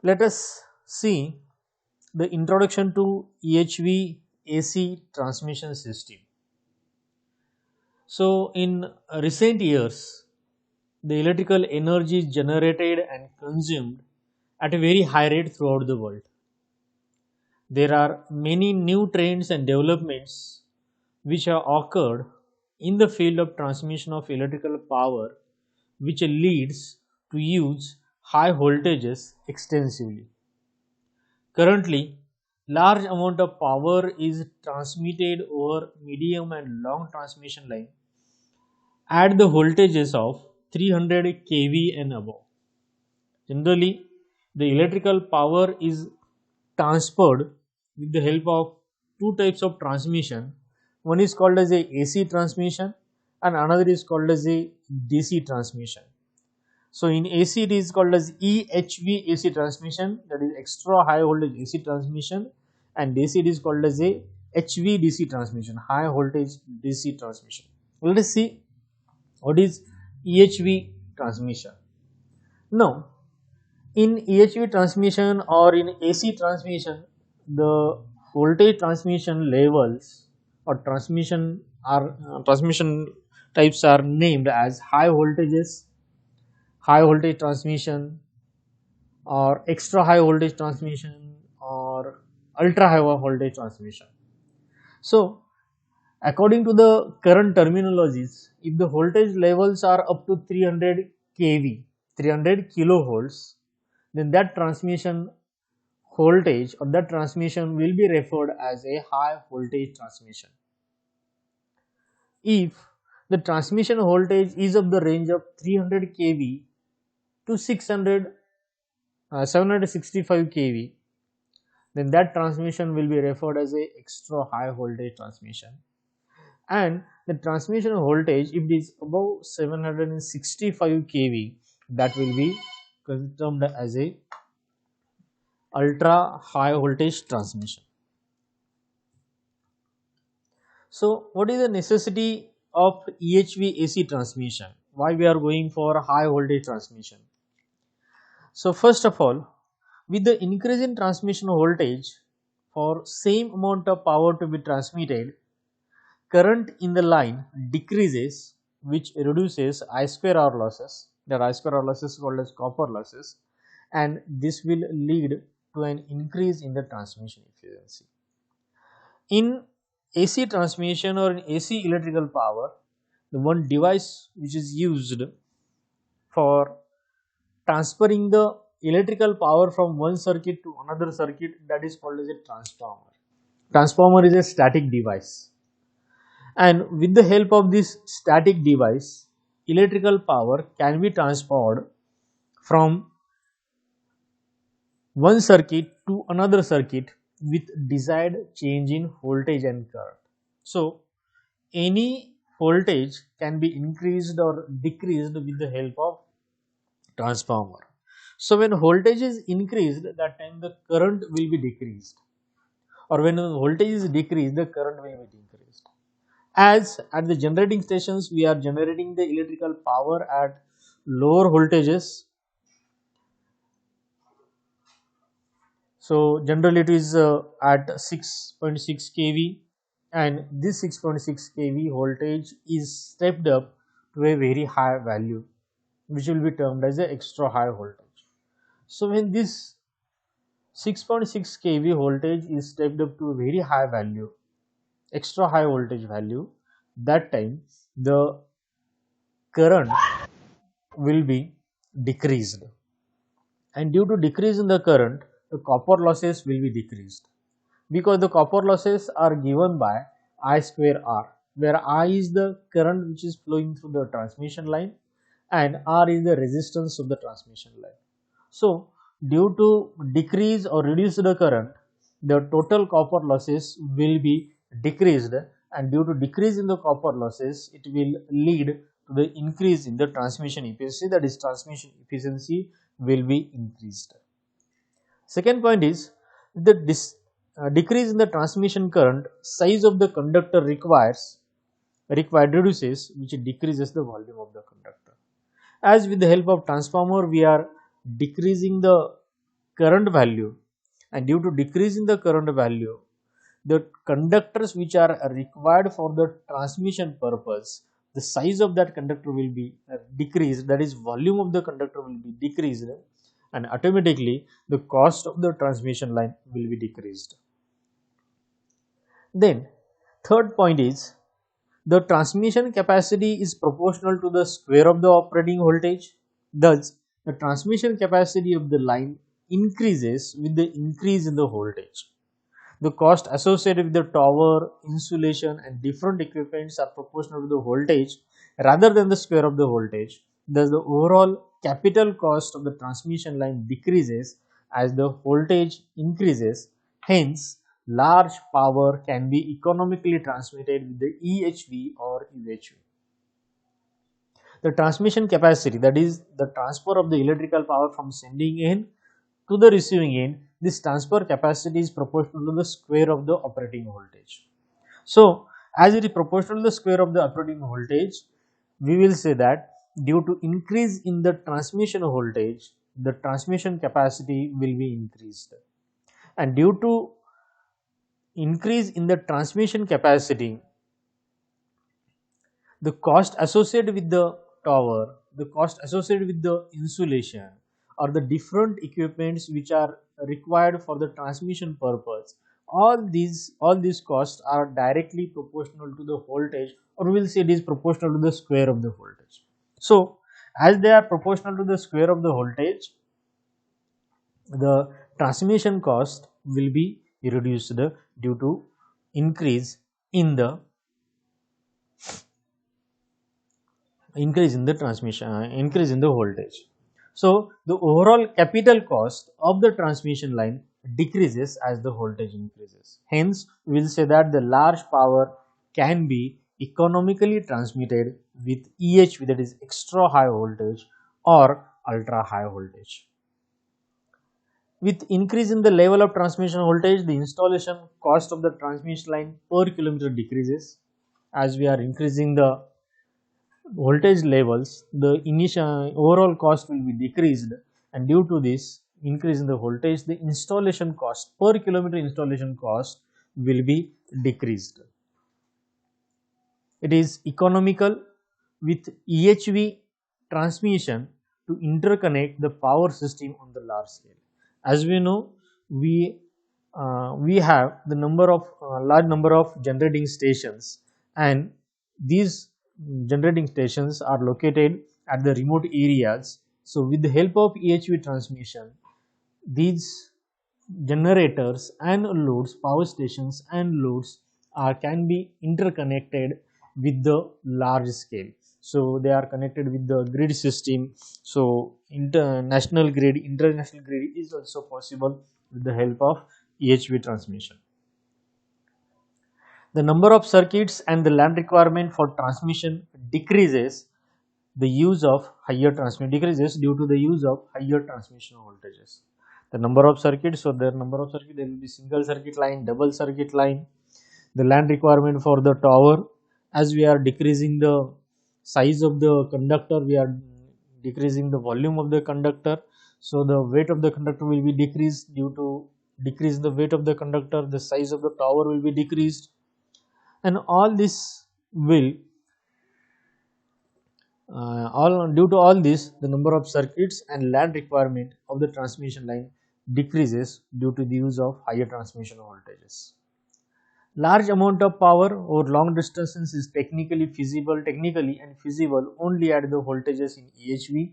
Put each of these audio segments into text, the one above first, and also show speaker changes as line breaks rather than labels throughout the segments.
Let us see the introduction to EHV AC transmission system. So, in recent years, the electrical energy is generated and consumed at a very high rate throughout the world. There are many new trends and developments which have occurred in the field of transmission of electrical power, which leads to use high voltages extensively. Currently, large amount of power is transmitted over medium and long transmission line at the voltages of 300 kV and above. Generally, the electrical power is transferred with the help of two types of transmission. One is called as a AC transmission and another is called as a DC transmission. So in AC it is called as EHV AC transmission, that is extra high voltage AC transmission, and DC it is called as a HVDC transmission, high voltage DC transmission. Let us see what is EHV transmission. Now, in EHV transmission or in AC transmission, the voltage transmission levels or transmission types are named as high voltages, high voltage transmission, or extra high voltage transmission, or ultra high voltage transmission. So, according to the current terminologies, if the voltage levels are up to 300 kV, 300 kilovolts, then that transmission voltage or that transmission will be referred as a high voltage transmission. If the transmission voltage is of the range of 300 kV to 765 kV, then that transmission will be referred as a extra high voltage transmission. And the transmission voltage, if it is above 765 kV, that will be termed as a ultra high voltage transmission. So, what is the necessity of EHV AC transmission? Why we are going for high voltage transmission? So, first of all, with the increase in transmission voltage, for same amount of power to be transmitted, current in the line decreases, which reduces I square R losses. That I square R losses called as copper losses, and this will lead to an increase in the transmission efficiency. In AC transmission or in AC electrical power, the one device which is used for transferring the electrical power from one circuit to another circuit, that is called as a transformer. Transformer is a static device, and with the help of this static device, electrical power can be transferred from one circuit to another circuit with desired change in voltage and current. So, any voltage can be increased or decreased with the help of transformer. So, when voltage is increased, that time the current will be decreased, or when the voltage is decreased, the current will be decreased. As at the generating stations, we are generating the electrical power at lower voltages. So, generally it is at 6.6 kV, and this 6.6 kV voltage is stepped up to a very high value, which will be termed as a extra high voltage. So, when this 6.6 kV voltage is stepped up to a very high value, extra high voltage value, that time the current will be decreased, and due to decrease in the current, the copper losses will be decreased, because the copper losses are given by I square R, where I is the current which is flowing through the transmission line and R is the resistance of the transmission line. So, due to decrease or reduce the current, the total copper losses will be decreased, and due to decrease in the copper losses, it will lead to the increase in the transmission efficiency, that is transmission efficiency will be increased. Second point is the decrease in the transmission current, size of the conductor required reduces, which decreases the volume of the conductor. As with the help of transformer, we are decreasing the current value, and due to decrease in the current value, the conductors which are required for the transmission purpose, the size of that conductor will be decreased, that is volume of the conductor will be decreased, and automatically the cost of the transmission line will be decreased. Then third point is the transmission capacity is proportional to the square of the operating voltage. Thus, the transmission capacity of the line increases with the increase in the voltage. The cost associated with the tower, insulation and different equipments are proportional to the voltage rather than the square of the voltage. Thus, the overall capital cost of the transmission line decreases as the voltage increases. Hence, large power can be economically transmitted with the EHV or UHV. The transmission capacity, that is the transfer of the electrical power from sending end to the receiving end, this transfer capacity is proportional to the square of the operating voltage. So, as it is proportional to the square of the operating voltage, we will say that due to increase in the transmission voltage, the transmission capacity will be increased. And due to increase in the transmission capacity, the cost associated with the tower, the cost associated with the insulation, or the different equipments which are required for the transmission purpose, all these costs are directly proportional to the voltage, or we will say it is proportional to the square of the voltage. So as they are proportional to the square of the voltage, the transmission cost will be reduced due to increase in the increase in the voltage. So the overall capital cost of the transmission line decreases as the voltage increases. Hence, we will say that the large power can be economically transmitted with EHV, that is extra high voltage or ultra high voltage. With increase in the level of transmission voltage, the installation cost of the transmission line per kilometer decreases. As we are increasing the voltage levels, the initial overall cost will be decreased, and due to this increase in the voltage, the installation cost per kilometer installation cost will be decreased. It is economical with EHV transmission to interconnect the power system on the large scale. As we know, we have the large number of generating stations, and these generating stations are located at the remote areas. So with the help of EHV transmission, these generators and loads, power stations and loads can be interconnected with the large scale. So they are connected with the grid system. So international grid is also possible with the help of EHV transmission. The number of circuits and the land requirement for transmission decreases the use of higher transmission decreases due to the use of higher transmission voltages. The number of circuits, so there will be single circuit line, double circuit line. The land requirement for the tower, as we are decreasing the size of the conductor, we are decreasing the volume of the conductor, so the weight of the conductor will be decreased. Due to decrease the weight of the conductor, the size of the tower will be decreased, and all this will due to all this, the number of circuits and land requirement of the transmission line decreases due to the use of higher transmission voltages. Large amount of power over long distances is technically and feasible only at the voltages in EHV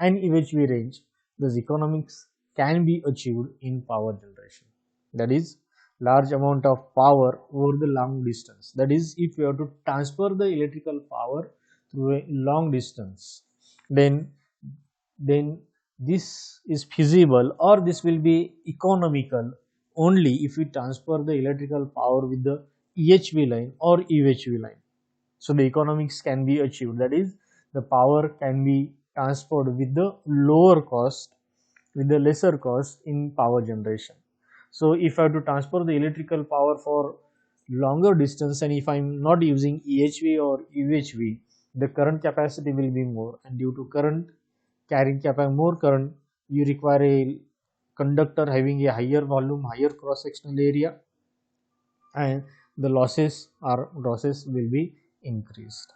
and UHV range. Thus, economics can be achieved in power generation. That is, large amount of power over the long distance. That is, if you have to transfer the electrical power through a long distance, then this is feasible, or this will be economical only if we transfer the electrical power with the EHV line or UHV line. So the economics can be achieved, that is, the power can be transferred with the lower cost, with the lesser cost in power generation. So if I have to transfer the electrical power for longer distance, and if I am not using EHV or UHV, the current capacity will be more, and due to current carrying more current, you require a conductor having a higher volume, higher cross sectional area, and the losses will be increased.